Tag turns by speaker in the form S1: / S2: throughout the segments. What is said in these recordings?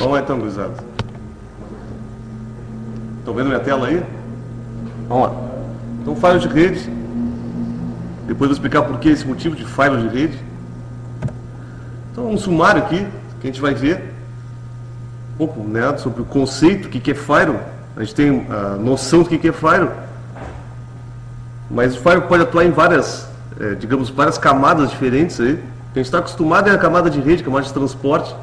S1: Vamos lá então, gurizada. Estão vendo minha tela aí? Vamos lá. Então, firewall de rede. Depois vou explicar por que esse motivo de firewall de rede. Então, um sumário aqui, que a gente vai ver um pouco, né, sobre o conceito, o que é firewall. A gente tem a noção do que é firewall. Mas o firewall pode atuar em várias, digamos, várias camadas diferentes aí. A gente está acostumado a camada de rede, camada de transporte.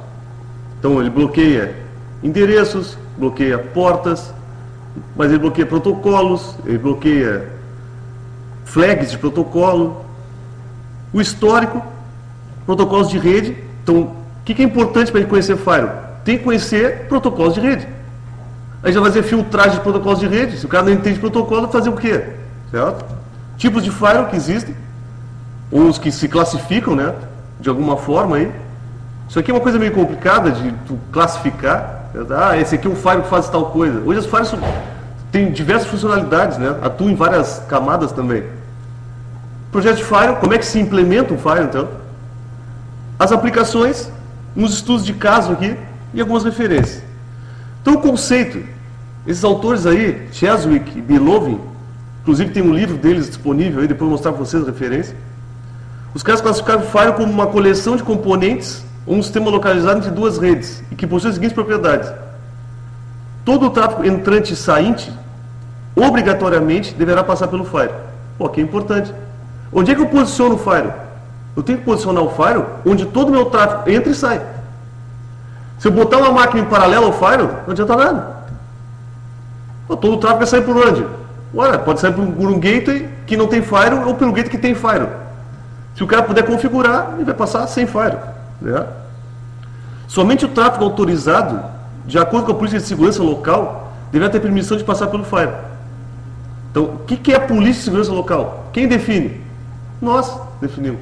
S1: Então ele bloqueia endereços, bloqueia portas, mas ele bloqueia protocolos, ele bloqueia flags de protocolo, o histórico, protocolos de rede. Então, o que é importante para a gente conhecer firewall? Tem que conhecer protocolos de rede. A gente vai fazer filtragem de protocolos de rede. Se o cara não entende protocolo, vai fazer o quê? Certo? Tipos de firewall que existem, uns que se classificam, né, de alguma forma aí. Isso aqui é uma coisa meio complicada de tu classificar. Ah, esse aqui é um firewall que faz tal coisa. Hoje as firewalls têm diversas funcionalidades, né? Atuam em várias camadas também. Projeto de firewall, como é que se implementa um firewall, então? As aplicações, uns estudos de caso aqui e algumas referências. Então o conceito, esses autores aí, Cheswick e Belovin, inclusive tem um livro deles disponível aí, depois eu vou mostrar para vocês a referência. Os caras classificaram o firewall como uma coleção de componentes ou um sistema localizado entre duas redes e que possui as seguintes propriedades. Todo o tráfego entrante e sainte, obrigatoriamente, deverá passar pelo firewall. Pô, que é importante. Onde é que eu posiciono o firewall? Eu tenho que posicionar o firewall onde todo o meu tráfego entra e sai. Se eu botar uma máquina em paralelo ao firewall, não adianta nada. Pô, todo o tráfego vai sair por onde? Ora, pode sair por um gateway que não tem firewall ou pelo gateway que tem firewall. Se o cara puder configurar, ele vai passar sem firewall. Né? Somente o tráfego autorizado, de acordo com a política de segurança local, deverá ter permissão de passar pelo firewall. Então, o que é a polícia de segurança local? Quem define? Nós definimos.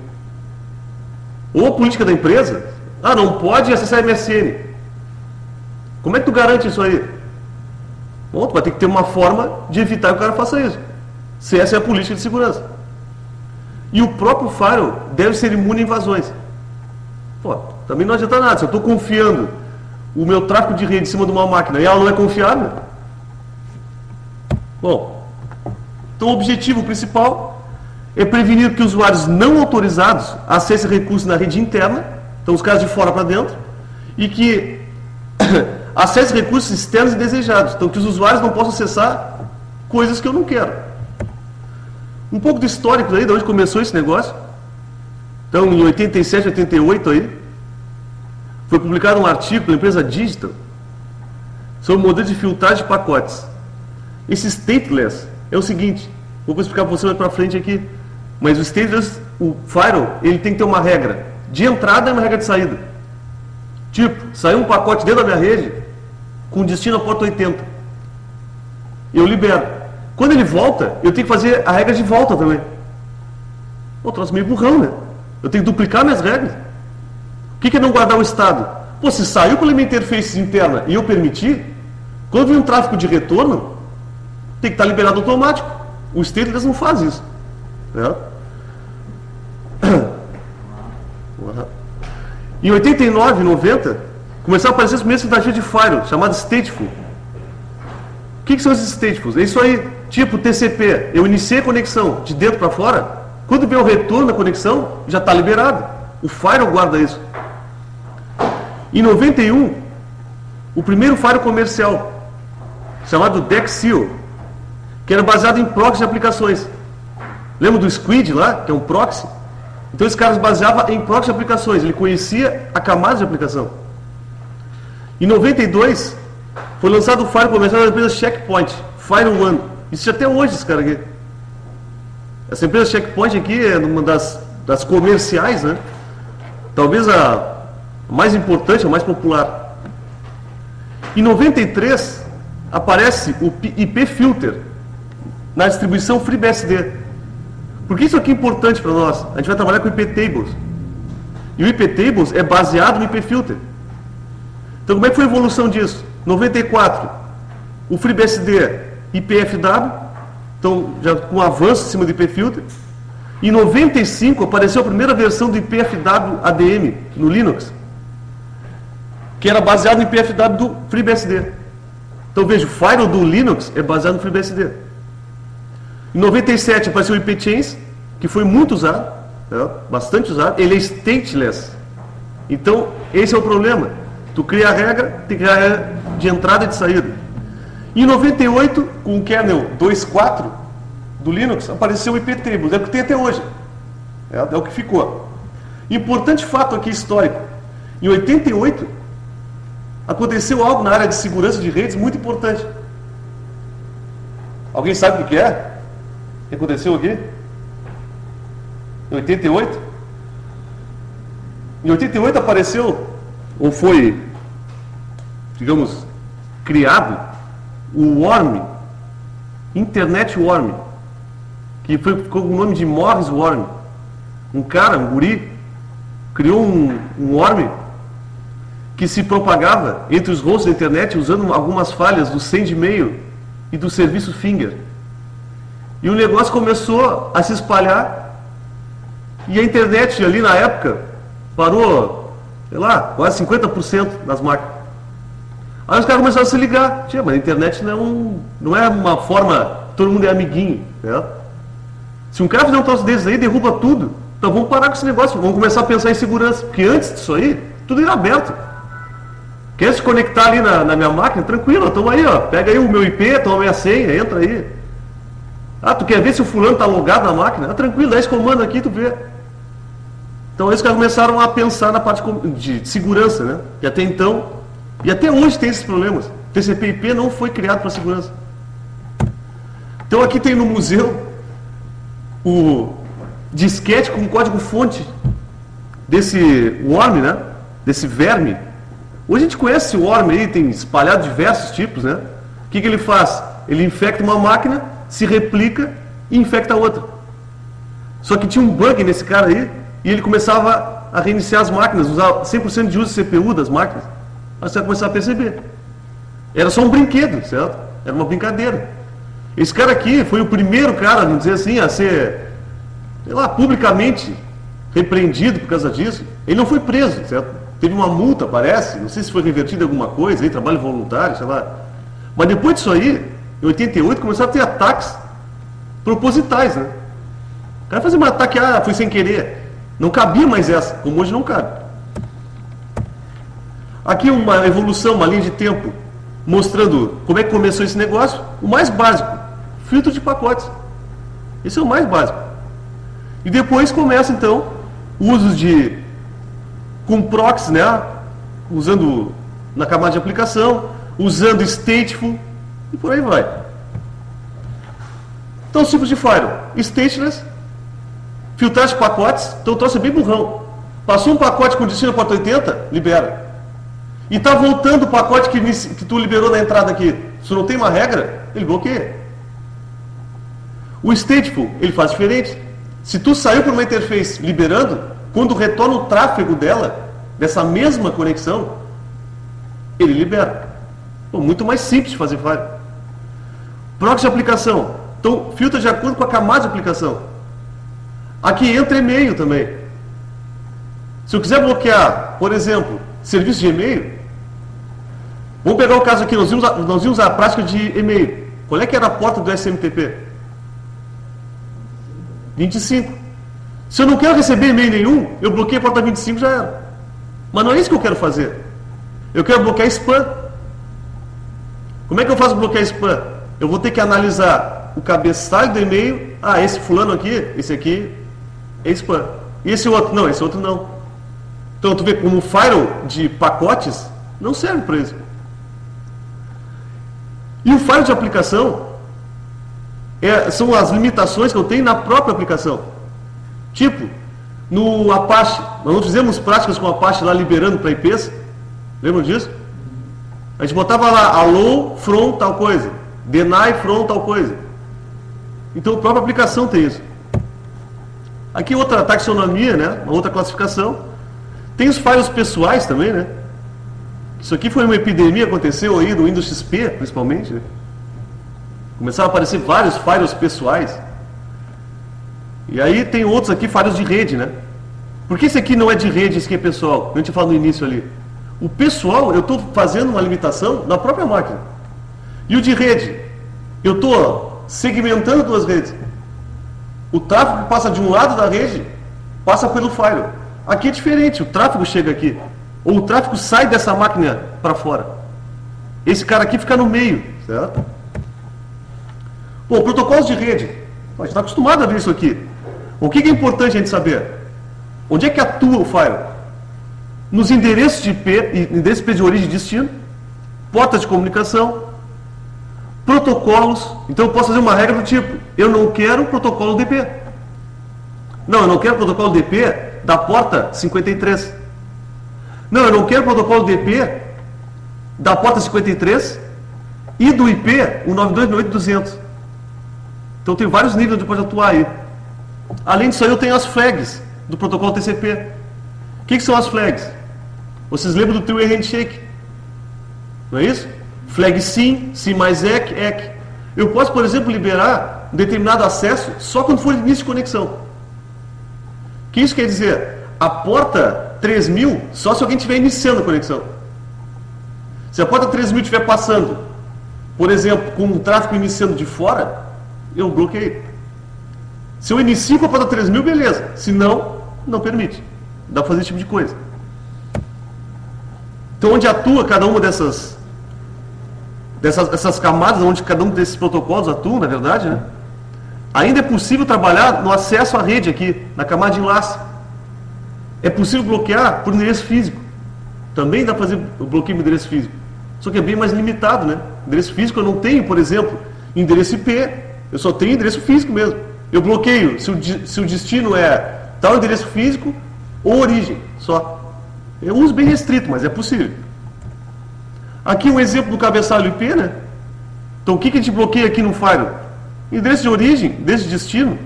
S1: Ou a política da empresa? Ah, não pode acessar MSN. Como é que tu garante isso aí? Bom, tu vai ter que ter uma forma de evitar que o cara faça isso. Se essa é a política de segurança. E o próprio firewall deve ser imune a invasões. Pô, também não adianta nada. Se eu estou confiando o meu tráfego de rede em cima de uma máquina e ela não é confiável. Bom, então o objetivo principal é prevenir que usuários não autorizados acessem recursos na rede interna, então os caras de fora para dentro, e que acessem recursos externos indesejados, então que os usuários não possam acessar coisas que eu não quero. Um pouco do histórico aí, de onde começou esse negócio. Então, em 87, 88 aí, foi publicado um artigo pela empresa Digital sobre o modelo de filtragem de pacotes. Esse stateless é o seguinte, vou explicar para você mais para frente aqui, mas o stateless, o firewall, ele tem que ter uma regra de entrada e uma regra de saída. Tipo, saiu um pacote dentro da minha rede com destino à porta 80. Eu libero. Quando ele volta, eu tenho que fazer a regra de volta também. Pô, troço meio burrão, né? Eu tenho que duplicar minhas regras. O que é não guardar o estado? Pô, se saiu pela minha interface interna e eu permitir, quando vem um tráfego de retorno, tem que estar liberado automático. O stateless não faz isso. Né? Em 89, 90, começaram a aparecer as primeiras tentativas de firewall, chamadas stateful. O que são esses statefuls? É isso aí, tipo TCP. Eu iniciei a conexão de dentro para fora, quando vem o retorno da conexão, já está liberado. O firewall guarda isso. Em 91, o primeiro firewall comercial, chamado DexSeal, que era baseado em proxy de aplicações. Lembra do Squid lá, que é um proxy? Então esse cara se baseava em proxy de aplicações, ele conhecia a camada de aplicação. Em 92, foi lançado o firewall comercial da empresa Checkpoint, Firewall One. Existe até hoje esse cara aqui. Essa empresa Checkpoint aqui é uma das comerciais, né? Talvez a mais importante, a mais popular. Em 93, aparece o IP Filter na distribuição FreeBSD. Por que isso aqui é importante para nós? A gente vai trabalhar com IP Tables. E o IP Tables é baseado no IP Filter. Então, como é que foi a evolução disso? 94, o FreeBSD IPFW, então já com avanço em cima do IP Filter. Em 95 apareceu a primeira versão do IPFW ADM no Linux. que era baseado em PFW do FreeBSD. Então veja, o firewall do Linux é baseado no FreeBSD. Em 97 apareceu o IP-Chains, que foi muito usado, né? Bastante usado. Ele é stateless. Então, esse é o problema. Tu cria a regra, tem que criar a regra de entrada e de saída. Em 98, com o kernel 2.4 do Linux, apareceu o IP-Tables. É o que tem até hoje. É o que ficou. Importante fato aqui histórico. Em 88, aconteceu algo na área de segurança de redes muito importante. Alguém sabe o que é? O que aconteceu aqui? Em 88? Em 88 apareceu, ou foi, digamos, criado, o Worm, Internet Worm, que ficou com o nome de Morris Worm. Um cara, um guri, criou um worm que se propagava entre os hosts da internet usando algumas falhas do send-mail e do serviço Finger. E o negócio começou a se espalhar e a internet ali na época parou, sei lá, quase 50% das máquinas. Aí os caras começaram a se ligar. Tia, mas a internet não é uma forma, todo mundo é amiguinho. Né? Se um cara fizer um troço desses aí, derruba tudo. Então vamos parar com esse negócio, vamos começar a pensar em segurança. Porque antes disso aí, tudo era aberto. Quer se conectar ali na minha máquina? Tranquilo, estamos aí, ó. Pega aí o meu IP, toma a minha senha, entra aí. Ah, tu quer ver se o fulano está logado na máquina? Ah, tranquilo, dá esse comando aqui, tu vê. Então eles começaram a pensar na parte de segurança, né? E até então, e até hoje tem esses problemas. TCP/IP não foi criado para segurança. Então aqui tem no museu o disquete com código-fonte desse worm, né? Desse verme. Hoje a gente conhece esse worm aí, tem espalhado diversos tipos, né? O que ele faz? Ele infecta uma máquina, se replica e infecta a outra. Só que tinha um bug nesse cara aí, e ele começava a reiniciar as máquinas, usar 100% de uso de CPU das máquinas. Aí você vai começar a perceber. Era só um brinquedo, certo? Era uma brincadeira. Esse cara aqui foi o primeiro cara, vamos dizer assim, a ser, sei lá, publicamente repreendido por causa disso. Ele não foi preso, certo? Teve uma multa, parece, não sei se foi revertida alguma coisa, aí, trabalho voluntário, sei lá. Mas depois disso aí, em 88, começaram a ter ataques propositais, né? O cara fazia um ataque, foi sem querer. Não cabia mais essa, como hoje não cabe. Aqui uma evolução, uma linha de tempo, mostrando como é que começou esse negócio. O mais básico, filtro de pacotes. Esse é o mais básico. E depois começa, então, o uso com proxies, né? Usando na camada de aplicação, usando stateful, e por aí vai. Então, os tipos de firewall. Stateless, filtragem de pacotes, então o troço é bem burrão. Passou um pacote com destino a porta 80, libera. E está voltando o pacote que tu liberou na entrada aqui. Se não tem uma regra, ele bloqueia. O stateful, ele faz diferente. Se tu saiu por uma interface liberando, quando retorna o tráfego dela, dessa mesma conexão, ele libera. Pô, muito mais simples de fazer firewall. Proxy de aplicação. Então, filtra de acordo com a camada de aplicação. Aqui entra e-mail também. Se eu quiser bloquear, por exemplo, serviço de e-mail, vamos pegar o caso aqui, nós vimos a prática de e-mail. Qual é que era a porta do SMTP? 25. Se eu não quero receber e-mail nenhum, eu bloqueio a porta 25 já era. Mas não é isso que eu quero fazer. Eu quero bloquear spam. Como é que eu faço bloquear spam? Eu vou ter que analisar o cabeçalho do e-mail. Ah, esse fulano aqui, esse aqui é spam. E esse outro? Não, esse outro não. Então tu vê como o firewall de pacotes não serve para isso. E o firewall de aplicação são as limitações que eu tenho na própria aplicação. Tipo, no Apache, nós não fizemos práticas com o Apache lá liberando para IPs. Lembram disso? A gente botava lá allow from tal coisa, deny from tal coisa. Então a própria aplicação tem isso. Aqui outra taxonomia, né? Uma outra classificação. Tem os firewalls pessoais também, né? Isso aqui foi uma epidemia, aconteceu aí no Windows XP, principalmente. Né? Começaram a aparecer vários firewalls pessoais. E aí tem outros aqui, firewalls de rede, né? Por que esse aqui não é de rede, esse aqui é pessoal? A gente falou no início ali. O pessoal, eu estou fazendo uma limitação na própria máquina. E o de rede, eu estou segmentando duas redes. O tráfego que passa de um lado da rede, passa pelo firewall. Aqui é diferente, o tráfego chega aqui. Ou o tráfego sai dessa máquina para fora. Esse cara aqui fica no meio, certo? Bom, protocolos de rede. A gente está acostumado a ver isso aqui. O que é importante a gente saber? Onde é que atua o firewall? Nos endereços de IP, endereços de origem e destino, portas de comunicação, protocolos. Então eu posso fazer uma regra do tipo, eu não quero protocolo DP. Não, eu não quero protocolo DP da porta 53. Não, eu não quero protocolo DP da porta 53 e do IP 192.168.200. Então tem vários níveis onde pode atuar aí. Além disso aí eu tenho as flags do protocolo TCP. O que são as flags? Vocês lembram do three-way handshake? Não é isso? Flag sim, sim mais EC, EC. Eu posso, por exemplo, liberar um determinado acesso só quando for início de conexão. O que isso quer dizer? A porta 3000 só se alguém estiver iniciando a conexão. Se a porta 3000 estiver passando, por exemplo, com o tráfego iniciando de fora, eu bloqueio. Se eu inicio com a porta 3000, beleza. Se não, não permite. Dá para fazer esse tipo de coisa. Então, onde atua cada uma dessas camadas, onde cada um desses protocolos atua, na verdade, né? Ainda é possível trabalhar no acesso à rede aqui, na camada de enlace. É possível bloquear por endereço físico. Também dá para fazer o bloqueio por endereço físico. Só que é bem mais limitado, né? Endereço físico eu não tenho, por exemplo, endereço IP. Eu só tenho endereço físico mesmo. Eu bloqueio se o destino é tal endereço físico ou origem, só. Eu uso bem restrito, mas é possível. Aqui um exemplo do cabeçalho IP, né? Então o que a gente bloqueia aqui no firewall? Endereço de origem, endereço de destino.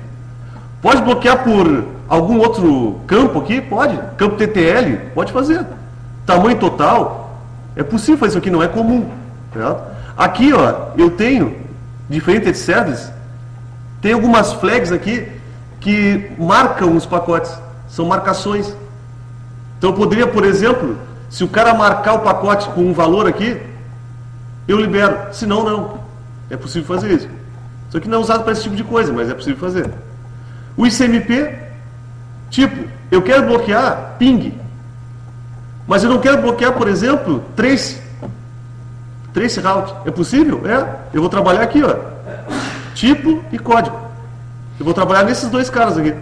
S1: Pode bloquear por algum outro campo aqui? Pode. Campo TTL? Pode fazer. Tamanho total? É possível fazer isso aqui, não é comum. Tá? Aqui, ó, eu tenho, diferente de service, tem algumas flags aqui que marcam os pacotes. São marcações. Então eu poderia, por exemplo, se o cara marcar o pacote com um valor aqui, eu libero. Se não, não. É possível fazer isso. Isso aqui não é usado para esse tipo de coisa, mas é possível fazer. O ICMP, tipo, eu quero bloquear ping. Mas eu não quero bloquear, por exemplo, trace route. É possível? É. Eu vou trabalhar aqui, ó. Tipo e código. Eu vou trabalhar nesses dois caras aqui.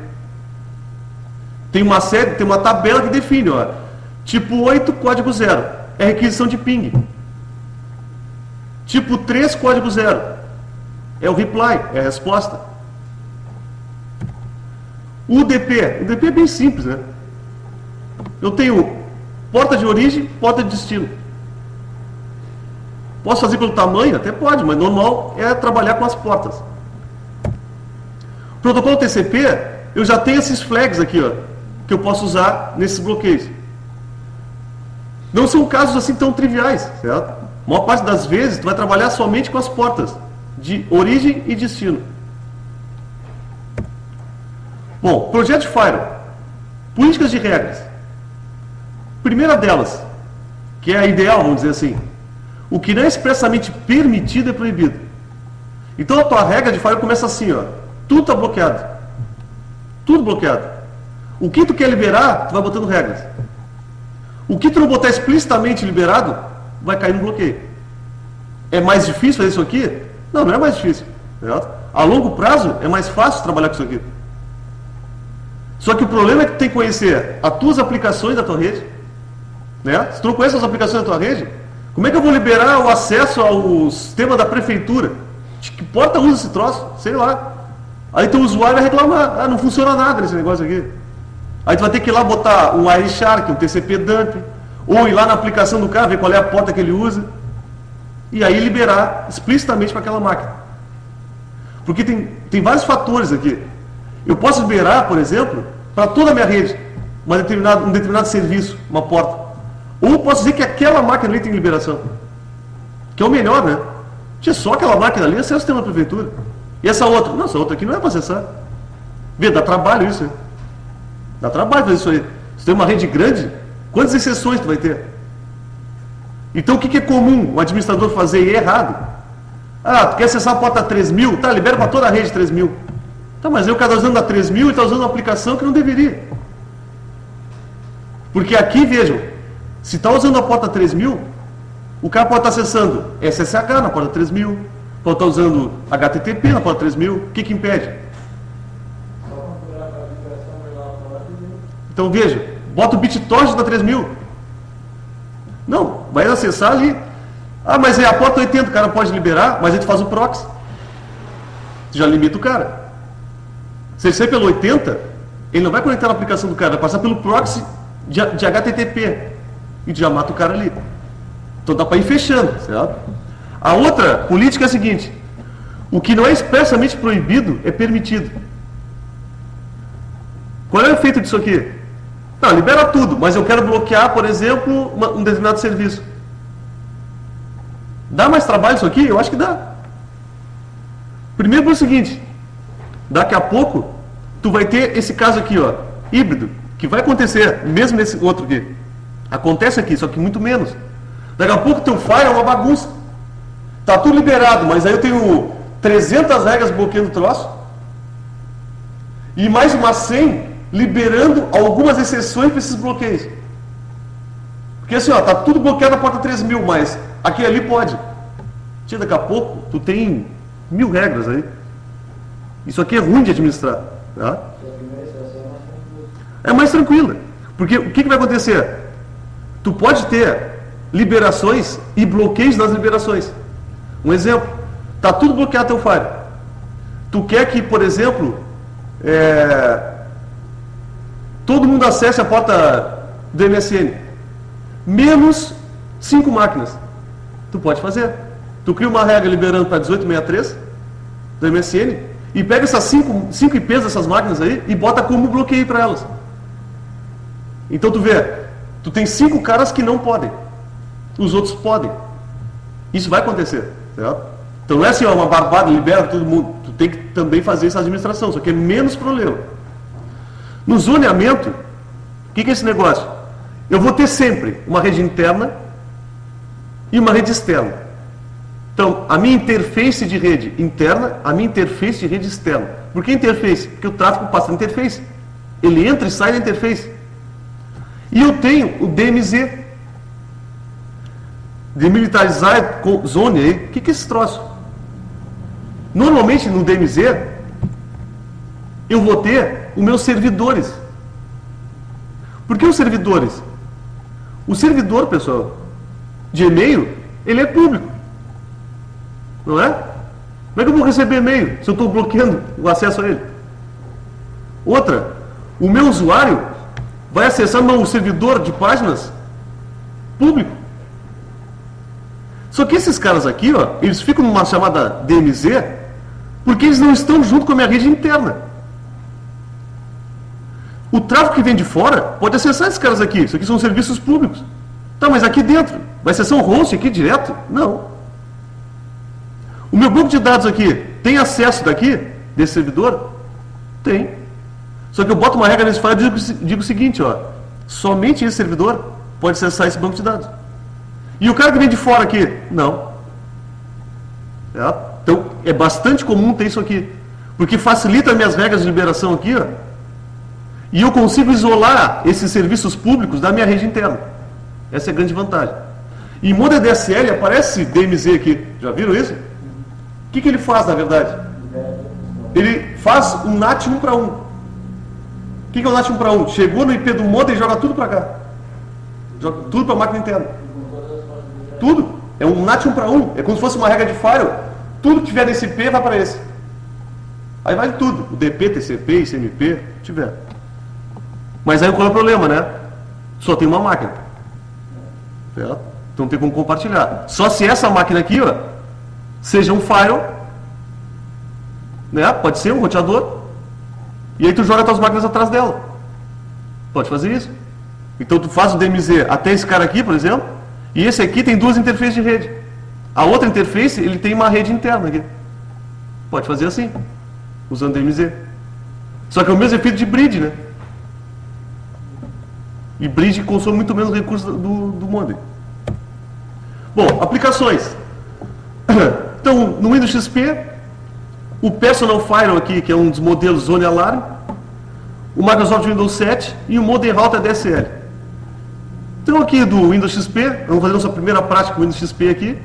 S1: Tem uma série, tem uma tabela que define, ó. Tipo 8, código 0. É requisição de ping. Tipo 3, código 0. É o reply, é a resposta. O UDP. O UDP é bem simples, né? Eu tenho porta de origem, porta de destino. Posso fazer pelo tamanho? Até pode, mas normal é trabalhar com as portas. Protocolo TCP, eu já tenho esses flags aqui, ó, que eu posso usar nesses bloqueios. Não são casos assim tão triviais, certo? A maior parte das vezes, tu vai trabalhar somente com as portas de origem e destino. Bom, projeto de firewall. Políticas de regras. Primeira delas, que é a ideal, vamos dizer assim. O que não é expressamente permitido é proibido. Então a tua regra de firewall começa assim, ó. Tudo está bloqueado. Tudo bloqueado. O que tu quer liberar, tu vai botando regras. O que tu não botar explicitamente liberado, vai cair no bloqueio. É mais difícil fazer isso aqui? Não, não é mais difícil. Certo? A longo prazo, é mais fácil trabalhar com isso aqui. Só que o problema é que tu tem que conhecer as tuas aplicações da tua rede. Né? Se tu não conhece as aplicações da tua rede, como é que eu vou liberar o acesso ao sistema da prefeitura? De que porta usa esse troço? Sei lá. Aí teu usuário vai reclamar. Ah, não funciona nada nesse negócio aqui. Aí tu vai ter que ir lá botar um Wireshark, um TCP dump, ou ir lá na aplicação do cara, ver qual é a porta que ele usa, e aí liberar explicitamente para aquela máquina. Porque tem vários fatores aqui. Eu posso liberar, por exemplo, para toda a minha rede, um determinado serviço, uma porta. Ou posso dizer que aquela máquina ali tem liberação. Que é o melhor, né? Tinha só aquela máquina ali, acessa o sistema da prefeitura. E essa outra? Não, essa outra aqui não é para acessar. Vê, dá trabalho isso, né? Dá trabalho fazer isso aí. Se tem uma rede grande, quantas exceções tu vai ter? Então o que é comum o administrador fazer e é errado? Ah, tu quer acessar a porta 3000? Tá, libera para toda a rede 3000. Tá, mas aí o cara está usando a 3000 e está usando uma aplicação que não deveria. Porque aqui, vejam, se está usando a porta 3000, o cara pode estar acessando SSH na porta 3000, pode estar usando HTTP na porta 3000, o que impede? Então veja, bota o BitTorrent na 3000. Não, vai acessar ali. Ah, mas é a porta 80, o cara pode liberar, mas aí tu faz o proxy. Tu já limita o cara. Se ele sair pelo 80, ele não vai conectar na aplicação do cara, vai passar pelo proxy de HTTP. E tu já mata o cara ali. Então dá para ir fechando, certo? A outra política é a seguinte: o que não é expressamente proibido é permitido. Qual é o efeito disso aqui? Não, libera tudo, mas eu quero bloquear, por exemplo, um determinado serviço. Dá mais trabalho isso aqui? Eu acho que dá. Primeiro é o seguinte: daqui a pouco tu vai ter esse caso aqui, ó, híbrido, que vai acontecer mesmo nesse outro aqui. Acontece aqui, só que muito menos. Daqui a pouco teu file é uma bagunça. Tá tudo liberado, mas aí eu tenho 300 regras bloqueando o troço e mais umas 100 liberando algumas exceções para esses bloqueios. Porque assim, ó, tá tudo bloqueado na porta 3000, mas aqui ali pode. Tia, daqui a pouco tu tem 1000 regras aí. Isso aqui é ruim de administrar. Tá? É mais tranquila. Porque o que vai acontecer? Tu pode ter liberações e bloqueios nas liberações. Um exemplo, tá tudo bloqueado teu file. Tu quer que, por exemplo, todo mundo acesse a porta do MSN, menos 5 máquinas. Tu pode fazer. Tu cria uma regra liberando para 1863 do MSN e pega essas 5 IPs dessas máquinas aí e bota como bloqueio para elas. Então tu vê, tu tem 5 caras que não podem, os outros podem. Isso vai acontecer, certo? Então não é assim, ó, uma barbada, libera todo mundo. Tu tem que também fazer essa administração, só que é menos problema. No zoneamento, o que é esse negócio? Eu vou ter sempre uma rede interna e uma rede externa. Então, a minha interface de rede interna, a minha interface de rede externa. Por que interface? Porque o tráfego passa na interface. Ele entra e sai da interface. E eu tenho o DMZ, Demilitarized Zone aí. O que é esse troço? Normalmente no DMZ eu vou ter os meus servidores. Por que os servidores? O servidor, pessoal, de e-mail, ele é público. Não é? Como é que eu vou receber e-mail se eu estou bloqueando o acesso a ele? Outra, o meu usuário vai acessar um servidor de páginas público. Só que esses caras aqui, ó, eles ficam numa chamada DMZ porque eles não estão junto com a minha rede interna. O tráfego que vem de fora pode acessar esses caras aqui. Isso aqui são serviços públicos. Tá, mas aqui dentro, vai acessar um host aqui direto? Não. O meu banco de dados aqui tem acesso daqui, desse servidor? Tem. Só que eu boto uma regra nesse file e digo o seguinte, ó, somente esse servidor pode acessar esse banco de dados. E o cara que vem de fora aqui? Não. Então, é bastante comum ter isso aqui. Porque facilita as minhas regras de liberação aqui, ó, e eu consigo isolar esses serviços públicos da minha rede interna. Essa é a grande vantagem. Em MongoDSL aparece DMZ aqui. Já viram isso? O que ele faz, na verdade? Ele faz um NAT 1 para 1. O que é o NAT 1 para 1? Chegou no IP do modem e joga tudo para cá. Joga tudo para a máquina interna. Tudo. É um NAT 1 para 1. É como se fosse uma regra de firewall. Tudo que tiver nesse IP vai para esse. Aí vai tudo. O DP, TCP, ICMP, tiver. Mas aí qual é o problema, né? Só tem uma máquina. Certo? Então não tem como compartilhar. Só se essa máquina aqui, ó, seja um firewall, né? Pode ser um roteador. E aí tu joga as tuas máquinas atrás dela. Pode fazer isso. Então tu faz o DMZ até esse cara aqui, por exemplo, e esse aqui tem 2 interfaces de rede. A outra interface, ele tem uma rede interna aqui. Pode fazer assim, usando DMZ. Só que é o mesmo efeito de bridge, né? E bridge consome muito menos recursos do modem. Bom, aplicações. Então, no Windows XP, o Personal Firewall aqui, que é um dos modelos Zone Alarm, o Microsoft Windows 7 e o Modern Router DSL. Então, aqui do Windows XP, vamos fazer nossa primeira prática com o Windows XP aqui.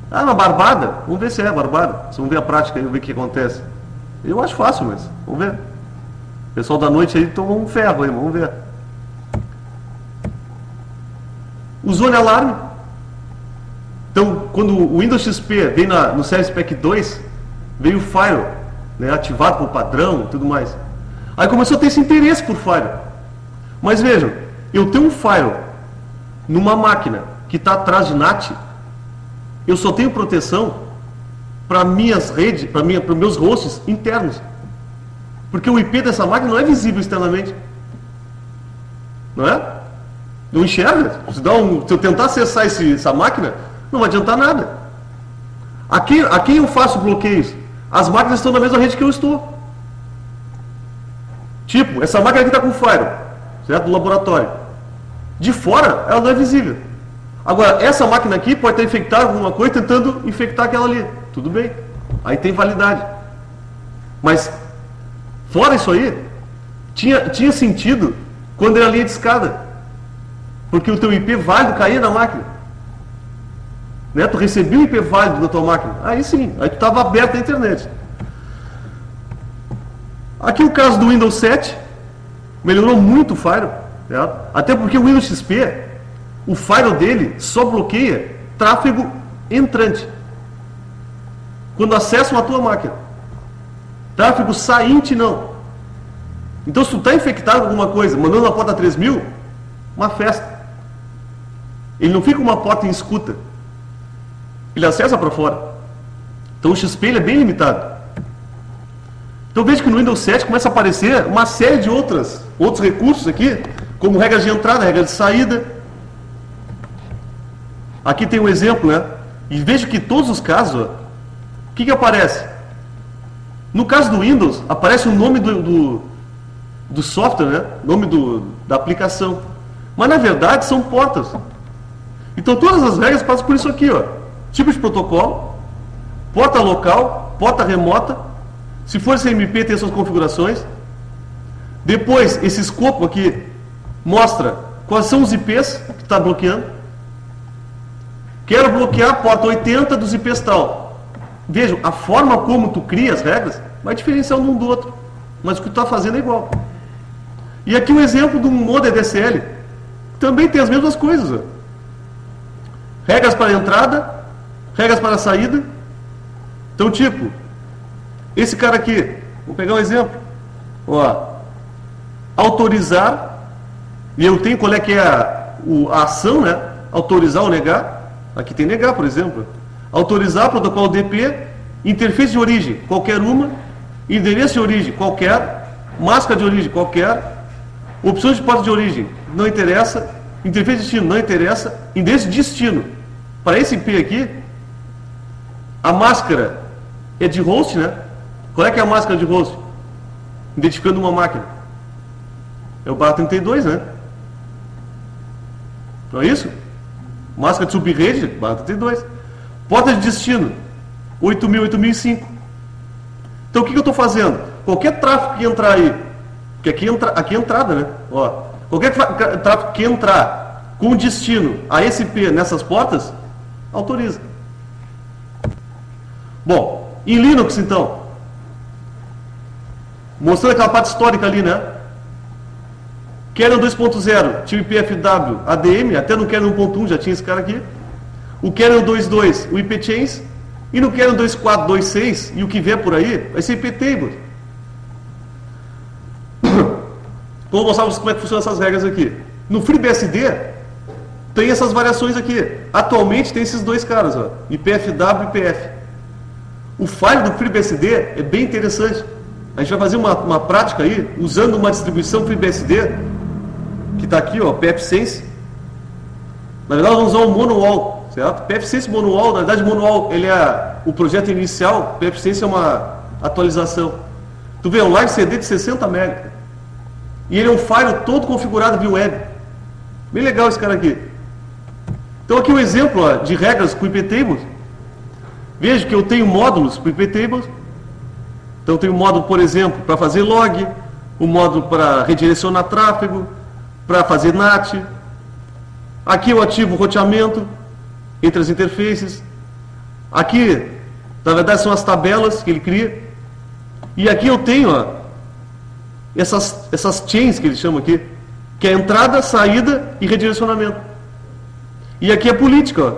S1: Ah, uma barbada? Vamos ver se é barbada. Vamos ver a prática e ver o que acontece. Eu acho fácil, mas vamos ver. O pessoal da noite aí toma um ferro aí, vamos ver. O Zone Alarm. Então, quando o Windows XP veio no Service Pack 2, veio o Firewall, né, ativado por padrão e tudo mais. Aí começou a ter esse interesse por Firewall. Mas vejam, eu tenho um Firewall numa máquina que está atrás de NAT, eu só tenho proteção para minhas redes, para meus hosts internos. Porque o IP dessa máquina não é visível externamente. Não é? Não enxerga. Se eu tentar acessar essa máquina, não vai adiantar nada. A quem eu faço bloqueios? As máquinas estão na mesma rede que eu estou. Tipo, essa máquina aqui está com Firewall, certo? Do laboratório. De fora, ela não é visível. Agora, essa máquina aqui pode estar infectada com alguma coisa, tentando infectar aquela ali. Tudo bem. Aí tem validade. Mas, fora isso aí, tinha sentido quando era linha de escada. Porque o teu IP válido caía na máquina. Né? Tu recebia o IP válido da tua máquina. Aí sim, aí tu estava aberto à internet. Aqui o caso do Windows 7, melhorou muito o Firewall. Certo? Até porque o Windows XP, o Firewall dele só bloqueia tráfego entrante. Quando acessam a tua máquina. Tráfego sainte não. Então se tu está infectado com alguma coisa, mandando na porta 3000, uma festa. Ele não fica uma porta em escuta. Ele acessa para fora. Então o XP ele é bem limitado. Então veja que no Windows 7 começa a aparecer uma série de outros recursos aqui, como regras de entrada, regras de saída. Aqui tem um exemplo, né? E veja que todos os casos, ó, o que aparece? No caso do Windows, aparece o nome do software, né? Nome da aplicação. Mas na verdade são portas. Então todas as regras passam por isso aqui, ó. Tipo de protocolo, porta local, porta remota. Se for CMP, tem suas configurações. Depois, esse escopo aqui mostra quais são os IPs que está bloqueando. Quero bloquear a porta 80 dos IPs tal. Vejam, a forma como tu cria as regras vai diferenciar um do outro. Mas o que tu está fazendo é igual. E aqui um exemplo de um modem DSL. Também tem as mesmas coisas. Ó. Regras para entrada, regras para saída. Então, tipo, esse cara aqui, vou pegar um exemplo. Ó, autorizar, e eu tenho qual é que é a ação, né? Autorizar ou negar. Aqui tem negar, por exemplo. Autorizar protocolo DP, interface de origem, qualquer uma, endereço de origem, qualquer, máscara de origem, qualquer, opções de porta de origem, não interessa, interface de destino, não interessa, endereço de destino. Para esse IP aqui, a máscara é de host, né? Qual é que é a máscara de host? Identificando uma máquina. É o barra 32, né? Não é isso? Máscara de subrede, barra 32. Porta de destino, 8000, 8005. Então o que eu estou fazendo? Qualquer tráfego que entrar aí, que aqui é entrada, né? Ó, qualquer tráfego que entrar com destino a esse IP nessas portas, autoriza. Bom, em Linux então, mostrando aquela parte histórica ali, né? Kernel 2.0, tinha o IPFW, ADM, até no Kernel 1.1 já tinha esse cara aqui. O Kernel 2.2, o IP Chains. E no Kernel 2.4, 2.6, e o que vier por aí, vai ser IP Table. Vou mostrar como é que funcionam essas regras aqui. No FreeBSD, tem essas variações aqui. Atualmente tem esses dois caras, ó, IPFW e IPF. O file do FreeBSD é bem interessante. A gente vai fazer uma prática aí, usando uma distribuição FreeBSD, que está aqui, ó, pfSense. Na verdade, nós vamos usar o MonoWall, certo? pfSense MonoWall, na verdade, MonoWall, ele é o projeto inicial, pfSense é uma atualização. Tu vê, um live CD de 60 MB. E ele é um file todo configurado via web. Bem legal esse cara aqui. Então aqui um exemplo ó, de regras com iptables. Veja que eu tenho módulos para iptables. Então eu tenho um módulo, por exemplo, para fazer log, um módulo para redirecionar tráfego, para fazer NAT. Aqui eu ativo o roteamento entre as interfaces. Aqui, na verdade, são as tabelas que ele cria. E aqui eu tenho ó, essas chains que ele chama aqui, que é entrada, saída e redirecionamento. E aqui é política. Ó.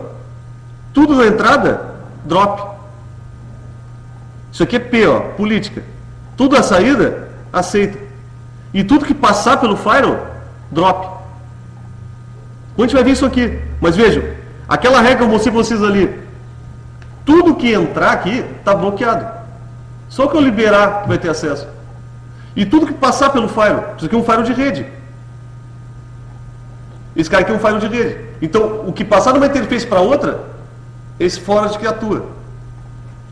S1: Tudo na entrada, drop. Isso aqui é P, ó, política. Tudo a saída, aceita. E tudo que passar pelo firewall, drop. A gente vai ver isso aqui. Mas vejam, aquela regra que eu mostrei para vocês ali, tudo que entrar aqui está bloqueado. Só que eu liberar vai ter acesso. E tudo que passar pelo firewall, isso aqui é um firewall de rede. Esse cara aqui é um firewall de rede. Então, o que passar de uma interface para outra, esse forward que atua.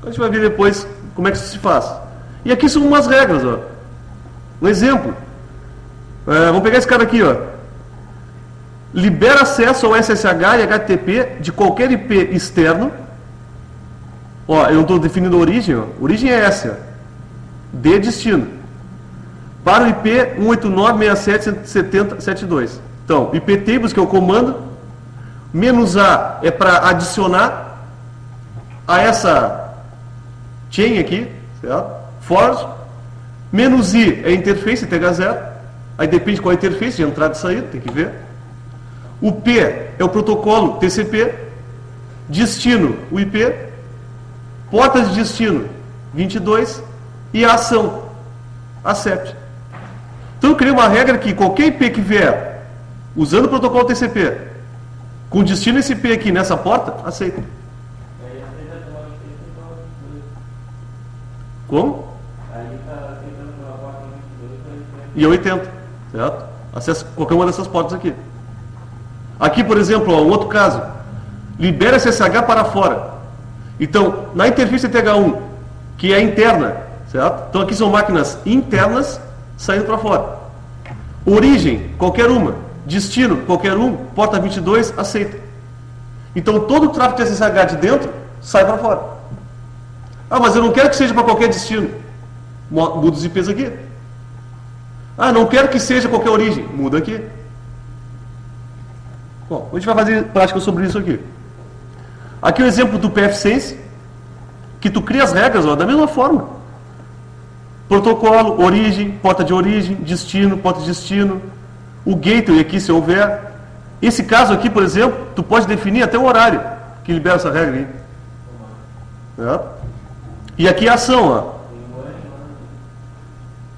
S1: A gente vai ver depois como é que isso se faz. E aqui são umas regras, ó. Um exemplo. Vamos pegar esse cara aqui, ó. Libera acesso ao SSH e HTTP de qualquer IP externo. Ó, eu estou definindo a origem, ó. Origem é essa, ó. D destino. Para o IP 189.67.70.72. Então, iptables, que é o comando. "-a é para adicionar a essa chain aqui, certo? Forward. "-i é interface, TH0. Aí depende qual é a interface, de entrada e saída, tem que ver. O P é o protocolo TCP. Destino, o IP. Porta de destino, 22. E a ação, accept. Então eu criei uma regra que qualquer IP que vier usando o protocolo TCP, com destino esse IP aqui nessa porta, aceita. Como? E 80, certo? Acessa qualquer uma dessas portas aqui. Aqui, por exemplo, ó, um outro caso. Libera SSH para fora. Então, na interface TH1, que é interna, certo? Então aqui são máquinas internas saindo para fora. Origem, qualquer uma. Destino, qualquer um. Porta 22, aceita. Então todo o tráfego de SSH de dentro sai para fora. Ah, mas eu não quero que seja para qualquer destino. Muda os IPs aqui. Ah, não quero que seja qualquer origem. Muda aqui. Bom, a gente vai fazer prática sobre isso aqui. Aqui o exemplo do pfSense, que tu cria as regras ó, da mesma forma. Protocolo, origem, porta de origem, destino, porta de destino. O gateway aqui, se houver. Esse caso aqui, por exemplo, tu pode definir até o horário que libera essa regra aí. É. E aqui a ação, ó.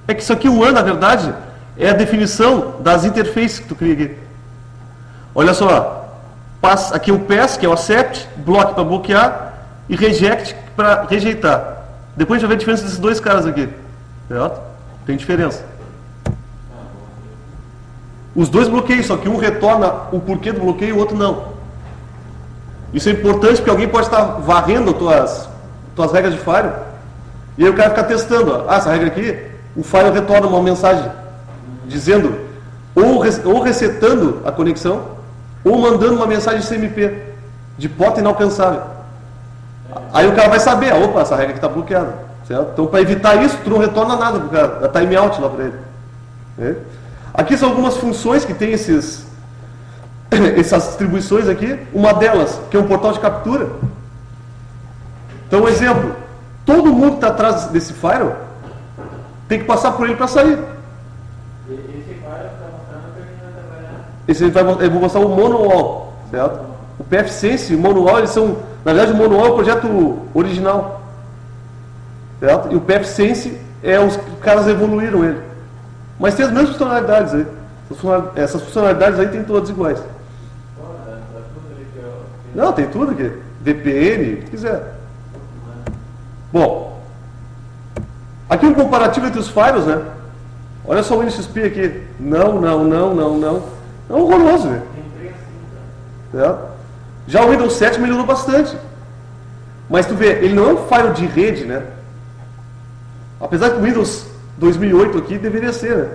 S1: É que isso aqui, o WAN, na verdade, é a definição das interfaces que tu cria aqui. Olha só, passa aqui o pass, que é o accept, block para bloquear e reject para rejeitar. Depois a gente vai ver a diferença desses dois caras aqui. Certo? Tem diferença. Os dois bloqueios, só que um retorna o porquê do bloqueio e o outro não. Isso é importante porque alguém pode estar varrendo tuas regras de firewall e aí o cara fica testando. Ó. Ah, essa regra aqui, o firewall retorna uma mensagem dizendo ou resetando a conexão ou mandando uma mensagem CMP de porta inalcançável. Aí o cara vai saber, opa, essa regra aqui está bloqueada. Certo? Então, para evitar isso, tu não retorna nada para o cara, dá timeout lá para ele. Aqui são algumas funções que tem essas distribuições aqui. Uma delas, que é um portal de captura. Então, um exemplo. Todo mundo que está atrás desse firewall tem que passar por ele para sair.
S2: Esse firewall está mostrando que a gente vai trabalhar.
S1: Eu vou mostrar o Monowall. Certo? O pfSense e o Monowall, eles são... Na verdade, o Monowall é o projeto original. Certo? E o pfSense os caras evoluíram ele. Mas tem as mesmas funcionalidades aí. Essas funcionalidades aí tem todas iguais. Não, tem tudo aqui. VPN, o que quiser. Bom, aqui um comparativo entre os firewalls, né? Olha só o WinXP aqui. Não. É horroroso, velho. Certo? Já o Windows 7 melhorou bastante. Mas tu vê, ele não é um firewall de rede, né? Apesar que o Windows 2008 aqui deveria ser, né?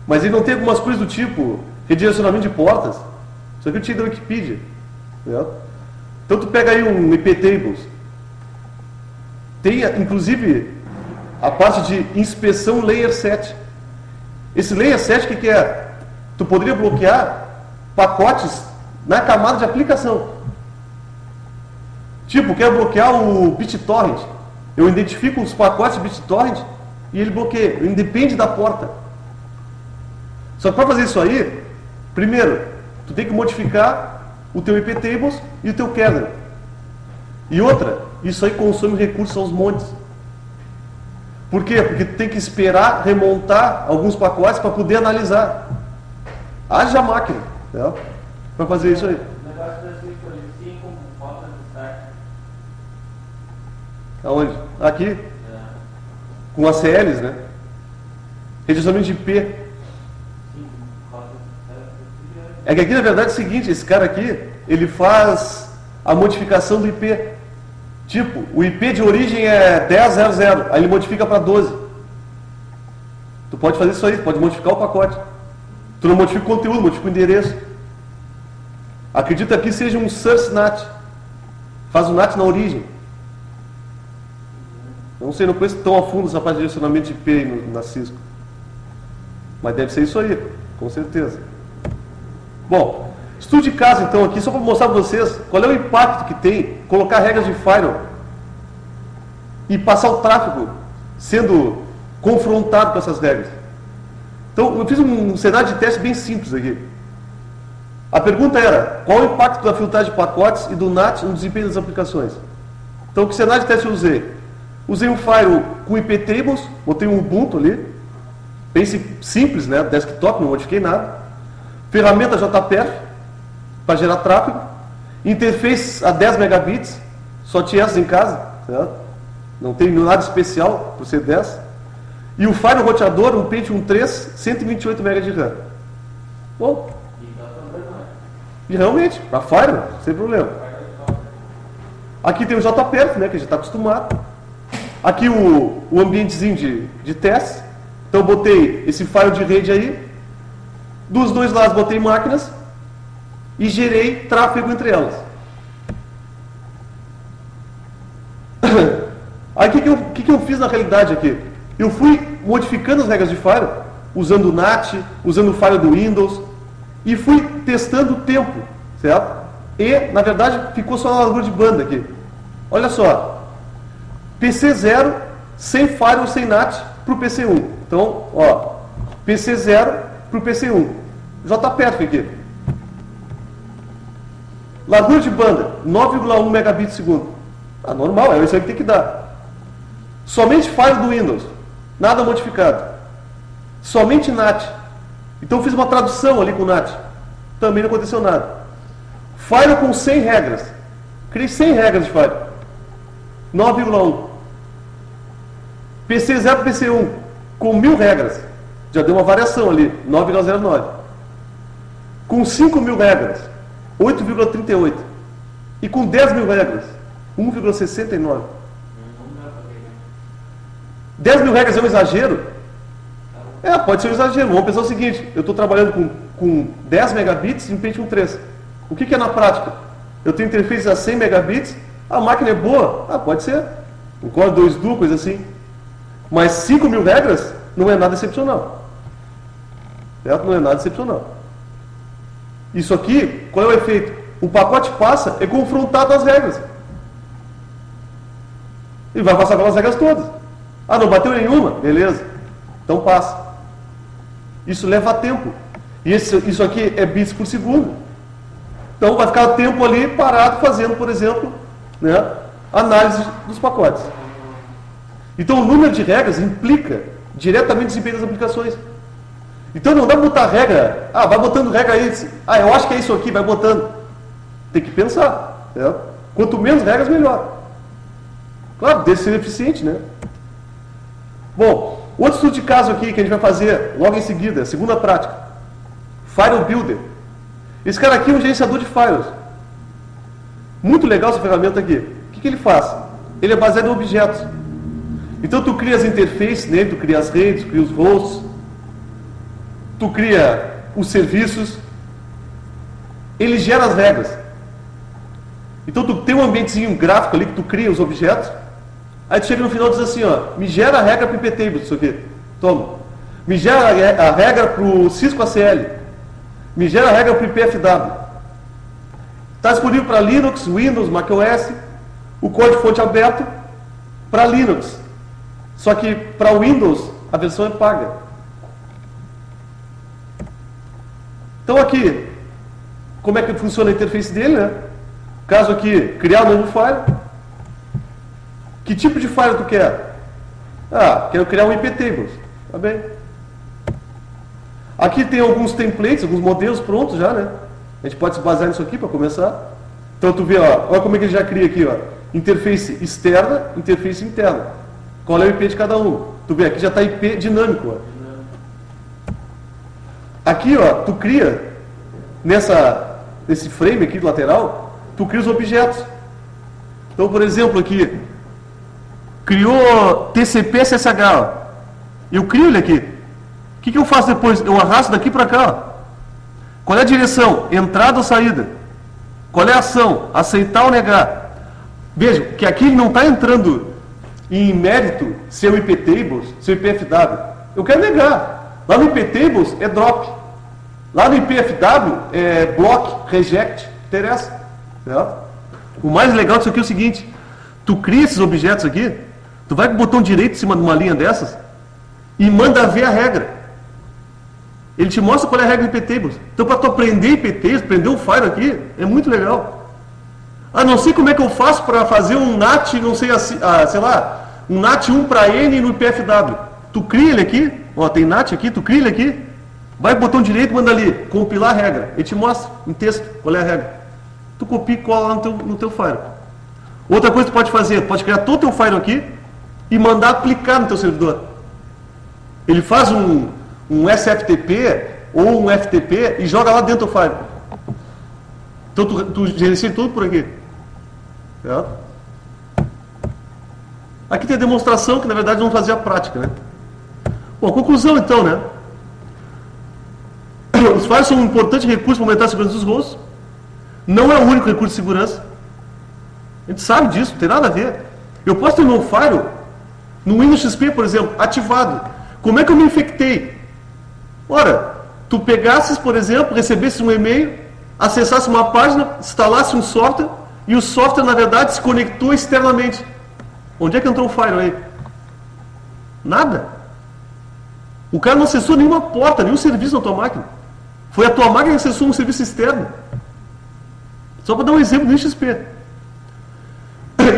S1: Mas ele não tem algumas coisas do tipo redirecionamento de portas. Isso aqui eu tirei da Wikipedia. Né? Então tu pega aí um IP Tables. Tem, inclusive, a parte de inspeção Layer 7. Esse Layer 7, o que é? Tu poderia bloquear pacotes na camada de aplicação. Tipo, quero bloquear o BitTorrent. Eu identifico os pacotes de BitTorrent e ele bloqueia. Independe da porta. Só que para fazer isso aí, primeiro, tu tem que modificar o teu IP Tables e o teu kernel. E outra, isso aí consome recursos aos montes. Por quê? Porque tu tem que esperar remontar alguns pacotes para poder analisar. Haja máquina, né? Para fazer isso aí.
S2: O negócio da Cisco 5 falta de start.
S1: Aonde? Aqui? Com ACLs, né? Redirecionamento de IP. É que aqui na verdade é o seguinte, esse cara aqui, ele faz a modificação do IP. Tipo, o IP de origem é 10.0.0, aí ele modifica para 12. Tu pode fazer isso aí, pode modificar o pacote. Tu não modifica o conteúdo, modifica o endereço. Acredita que seja um source NAT. Faz o NAT na origem. Não sei, não conheço tão a fundo essa parte de direcionamento de IP na Cisco. Mas deve ser isso aí, com certeza. Bom, estudo de caso então aqui, só para mostrar para vocês qual é o impacto que tem colocar regras de firewall e passar o tráfego sendo confrontado com essas regras. Então, eu fiz um cenário de teste bem simples aqui. A pergunta era, qual o impacto da filtragem de pacotes e do NAT no desempenho das aplicações? Então, que cenário de teste eu usei? Usei um firewall com IP Tables, botei um Ubuntu ali, bem simples, né? Desktop, não modifiquei nada. Ferramenta JPF, para gerar tráfego. Interface a 10 megabits, só tinha essas em casa, certo? Não tem nada especial por ser 10. E o firewall roteador, um Pentium 3, 128 MB de RAM. Bom, e realmente, para firewall, sem problema. Aqui tem o JPF, né, que a gente está acostumado. Aqui o ambientezinho de teste. Então eu botei esse firewall de rede aí. Dos dois lados botei máquinas e gerei tráfego entre elas. Aí o que eu fiz na realidade aqui? Eu fui modificando as regras de firewall, usando o NAT, usando o firewall do Windows, e fui testando o tempo, certo? E, na verdade, ficou só na largura de banda aqui. Olha só, PC 0, sem firewall, sem NAT, para o PC 1. Então, ó, PC 0 para o PC 1. JPF aqui. Largura de banda, 9,1 megabits por segundo. Ah, normal, é isso aí que tem que dar. Somente firewall do Windows, nada modificado. Somente NAT. Então eu fiz uma tradução ali com o NAT. Também não aconteceu nada. Firewall com 100 regras. Criei 100 regras de firewall. 9,1. PC 0 para PC 1, com 1000 regras. Já deu uma variação ali, 9,09. Com 5.000 regras, 8,38. E com 10.000 regras, 1,69. 10.000 regras é um exagero? É, pode ser um exagero. Vamos pensar o seguinte, eu estou trabalhando com 10 megabits em Pentium 3. O que é na prática? Eu tenho interface a 100 megabits, a máquina é boa? Ah, pode ser. Um Core 2 Duo, coisa assim. Mas 5.000 regras não é nada excepcional. Certo? Não é nada excepcional. Isso aqui, qual é o efeito? O pacote passa, é confrontado às regras. E vai passar pelas regras todas. Ah, não bateu nenhuma? Beleza. Então passa. Isso leva tempo. E isso aqui é bits por segundo. Então vai ficar o tempo ali parado fazendo, por exemplo, né, análise dos pacotes. Então o número de regras implica diretamente o desempenho das aplicações. Então não dá para botar regra. Ah, vai botando regra aí. Ah, eu acho que é isso aqui, vai botando. Tem que pensar. Né? Quanto menos regras, melhor. Claro, deve ser eficiente, né? Bom, outro estudo de caso aqui que a gente vai fazer logo em seguida, segunda prática. Firewall Builder. Esse cara aqui é um gerenciador de firewalls. Muito legal essa ferramenta aqui. O que ele faz? Ele é baseado em objetos. Então tu cria as interfaces nele, tu cria as redes, tu cria os hosts, tu cria os serviços. ele gera as regras. Então tu tem um ambientezinho gráfico ali que tu cria os objetos, aí tu chega no final e diz assim, ó, me gera a regra para o IPTable, isso aqui. Toma. Me gera a regra para o Cisco ACL. Me gera a regra para o IPFW. Está disponível para Linux, Windows, macOS, o código-fonte aberto para Linux. Só que para Windows a versão é paga. Então aqui, como é que funciona a interface dele, né? Caso aqui, criar um novo file. Que tipo de file tu quer? Ah, quero criar um IPTable. Tá bem. Aqui tem alguns templates, alguns modelos prontos já, né? A gente pode se basear nisso aqui para começar. Então tu vê, ó, olha como é que ele já cria aqui, ó. Interface externa, interface interna. Qual é o IP de cada um? Tu vê, aqui já está IP dinâmico, ó. Aqui, ó, tu cria nesse frame aqui do lateral, tu cria os objetos. Então, por exemplo, aqui criou TCP SSH, ó. Eu crio ele aqui. O que eu faço depois? Eu arrasto daqui para cá, ó. Qual é a direção? Entrada ou saída? Qual é a ação? Aceitar ou negar? Veja que aqui ele não está entrando em mérito se é o IPTables, se é o IPFW. Eu quero negar. Lá no IPTables é drop. Lá no IPFW é block, reject. Interessa. Certo? O mais legal disso aqui é o seguinte. Tu cria esses objetos aqui, tu vai com o botão direito em cima de uma linha dessas e manda ver a regra. Ele te mostra qual é a regra do IPTables. Então, para tu aprender IPTables, aprender um file aqui, é muito legal. Ah, não sei como é que eu faço para fazer um NAT, não sei, sei lá, um NAT 1 para N no IPFW. Tu cria ele aqui, ó, tem NAT aqui, tu cria ele aqui, vai com o botão direito, manda ali, compilar a regra. Ele te mostra em texto qual é a regra. Tu copia e cola lá no teu file. Outra coisa que tu pode fazer, tu pode criar todo o teu file aqui e mandar aplicar no teu servidor. Ele faz um SFTP ou um FTP e joga lá dentro do file. Então tu gerencia tudo por aqui. Certo? Aqui tem a demonstração que na verdade vamos fazer a prática, né? Bom, conclusão então, né? Os files são um importante recurso para aumentar a segurança dos hosts. Não é o único recurso de segurança. A gente sabe disso, não tem nada a ver. Eu posso ter meu file no Windows XP, por exemplo, ativado. Como é que eu me infectei? Ora, tu pegasses, por exemplo, recebesse um e-mail, acessasse uma página, instalasse um software, e o software, na verdade, se conectou externamente. Onde é que entrou o file aí? Nada. O cara não acessou nenhuma porta, nenhum serviço na tua máquina. Foi a tua máquina que acessou um serviço externo. Só para dar um exemplo do XP.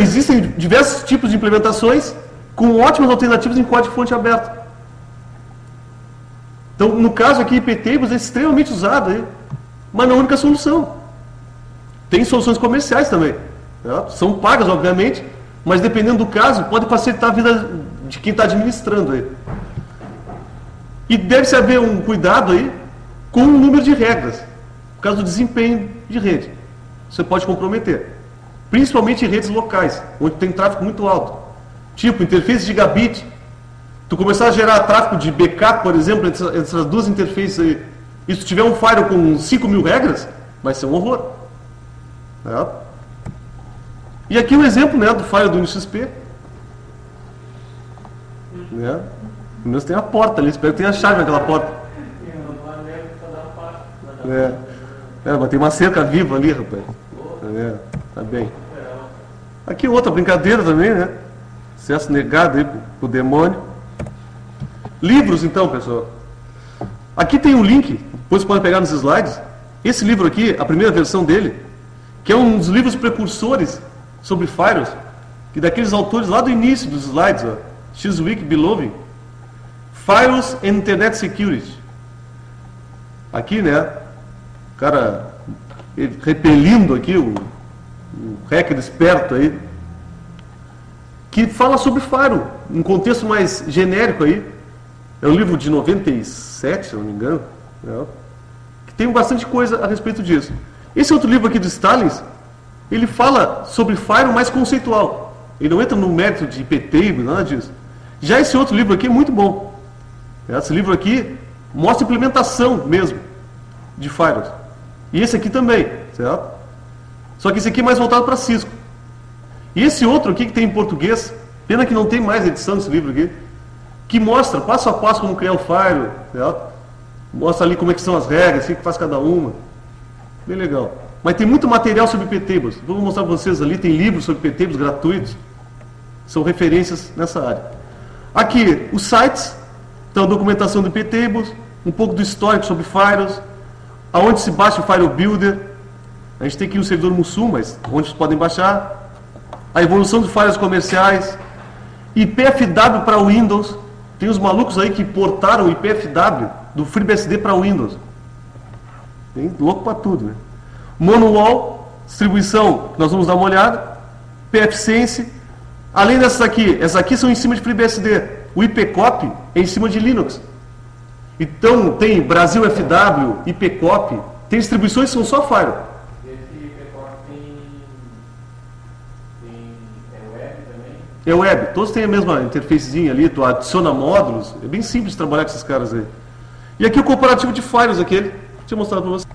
S1: Existem diversos tipos de implementações com ótimas alternativas em código-fonte aberto. Então, no caso aqui, IPTables é extremamente usado aí, mas não é a única solução. Tem soluções comerciais também. Né? São pagas, obviamente, mas dependendo do caso, pode facilitar a vida de quem está administrando aí. E deve-se haver um cuidado aí com o número de regras, por causa do desempenho de rede. Você pode comprometer. Principalmente em redes locais, onde tem tráfego muito alto. Tipo, interface gigabit. Tu começar a gerar tráfego de backup, por exemplo, entre essas duas interfaces aí. E se tu tiver um firewall com 5.000 regras, vai ser um horror. É. E aqui um exemplo, né, do firewall do Windows XP. Né? Pelo menos tem a porta ali, espero que tenha a chave naquela porta. Mas tem uma cerca viva ali, rapaz. Tá bem. Aqui outra brincadeira também, né? Acesso negado aí pro demônio. Livros, então, pessoal. Aqui tem um link, depois você pode pegar nos slides. Esse livro aqui, a primeira versão dele, que é um dos livros precursores sobre firewalls, que daqueles autores lá do início dos slides, ó, Chiswick Beloved, Firewalls and Internet Security. Aqui, né, o cara repelindo aqui o hacker esperto aí, que fala sobre firewall, em contexto mais genérico aí. É um livro de 97, se não me engano, né, que tem bastante coisa a respeito disso. Esse outro livro aqui do Stalins, ele fala sobre firewall mais conceitual. Ele não entra no mérito de IPTable, nada disso. Já esse outro livro aqui é muito bom. Esse livro aqui mostra a implementação mesmo de firewalls. E esse aqui também, certo? Só que esse aqui é mais voltado para Cisco. E esse outro aqui que tem em português, pena que não tem mais edição desse livro aqui, que mostra passo a passo como criar o Firewall, certo? Mostra ali como é que são as regras, o que faz cada uma. Bem legal. Mas tem muito material sobre P-Tables. Vou mostrar para vocês ali, tem livros sobre P-Tables gratuitos. São referências nessa área. Aqui, os sites, então a documentação do P-Tables, um pouco do histórico sobre Firewalls, aonde se baixa o Firewall Builder. A gente tem aqui um servidor Mussum, mas onde vocês podem baixar. A evolução de firewalls comerciais. IPFW para Windows. Tem os malucos aí que portaram o IPFW do FreeBSD para Windows. Tem louco para tudo, né? Monowall, distribuição, nós vamos dar uma olhada. PFSense. Além dessas aqui, essas aqui são em cima de FreeBSD. O IPCOP é em cima de Linux. Então tem Brasil FW, IPCOP, tem distribuições que são só Firewall.
S2: Esse IPCOP é web também?
S1: É web, todos têm a mesma interfacezinha ali, tu adiciona módulos, é bem simples de trabalhar com esses caras aí. E aqui o comparativo de firewalls aquele, deixa eu mostrar para vocês.